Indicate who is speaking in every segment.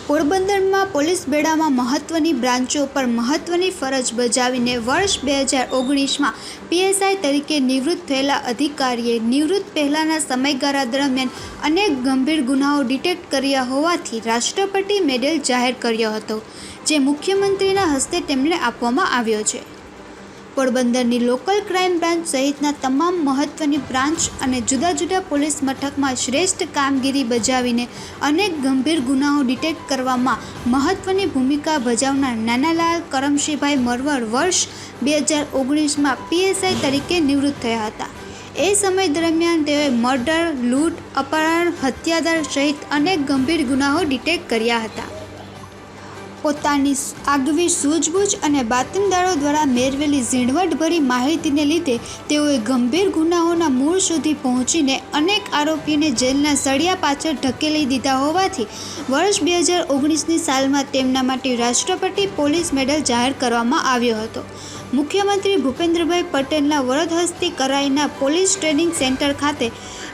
Speaker 1: પોરબંદરમાં પોલીસ બેડામાં મહત્વની બ્રાન્ચો પર મહત્વની ફરજ બજાવીને વર્ષ 2019માં પીએસઆઈ તરીકે નિવૃત્ત થયેલા અધિકારીએ નિવૃત્ત પહેલાંના સમયગાળા દરમિયાન અનેક ગંભીર ગુનાઓ ડિટેક્ટ કર્યા હોવાથી રાષ્ટ્રપતિ મેડલ જાહેર કર્યો હતો, જે મુખ્યમંત્રીના હસ્તે તેમને આપવામાં આવ્યો છે. પોરબંદરની લોકલ ક્રાઇમ બ્રાન્ચ સહિતના તમામ મહત્વની બ્રાન્ચ અને જુદા જુદા પોલીસ મથકમાં શ્રેષ્ઠ કામગીરી બજાવીને અનેક ગંભીર ગુનાઓ ડિટેક્ટ કરવામાં મહત્વની ભૂમિકા ભજવનાર નાનાલાલ કરમશીભાઈ મરવર વર્ષ 2019માં પીએસઆઈ તરીકે નિવૃત્ત થયા હતા. એ સમય દરમિયાન તેઓએ મર્ડર, લૂંટ, અપહરણ, હત્યાદાર સહિત અનેક ગંભીર ગુનાઓ ડિટેક્ટ કર્યા હતા. પોતાની આગવી સૂઝબૂઝ અને બાતમીદારો દ્વારા મેળવેલી ઝીણવટભરી માહિતીને લીધે તેઓએ ગંભીર ગુનાઓના મૂળ સુધી પહોંચીને અનેક આરોપીને જેલના સળિયા પાછળ ધકેલી દીધા હોવાથી વર્ષ 2019ની સાલમાં તેમના માટે રાષ્ટ્રપતિ પોલીસ મેડલ જાહેર કરવામાં આવ્યો હતો. મુખ્યમંત્રી ભૂપેન્દ્રભાઈ પટેલના વરદ હસ્તે કરાયેલા પોલીસ ટ્રેનિંગ સેન્ટર ખાતે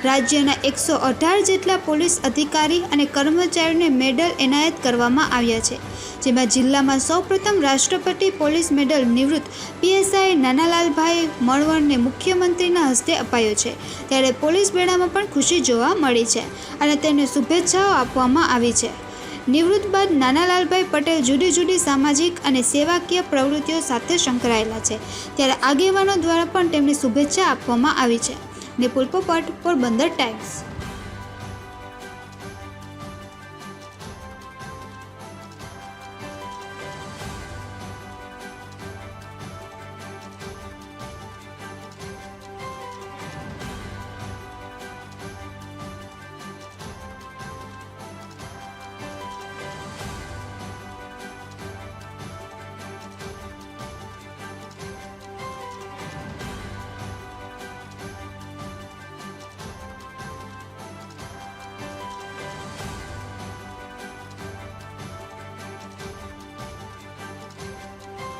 Speaker 1: રાજ્યના 118 જેટલા પોલીસ અધિકારી અને કર્મચારીઓને મેડલ એનાયત કરવામાં આવ્યા છે, જેમાં જિલ્લામાં સૌપ્રથમ રાષ્ટ્રપતિ પોલીસ મેડલ નિવૃત્ત પીએસઆઈ નાનાલાલભાઈ મરવરને મુખ્યમંત્રીના હસ્તે અપાયો છે. ત્યારે પોલીસ બેડામાં પણ ખુશી જોવા મળી છે અને તેમને શુભેચ્છાઓ આપવામાં આવી છે. નિવૃત્ત બાદ નાનાલાલભાઈ પટેલ જુદી જુદી સામાજિક અને સેવાકીય પ્રવૃત્તિઓ સાથે સંકળાયેલા છે, ત્યારે આગેવાનો દ્વારા પણ તેમને શુભેચ્છા આપવામાં આવી છે. નિપુલ પોપટ, પોરબંદર ટાઈમ્સ.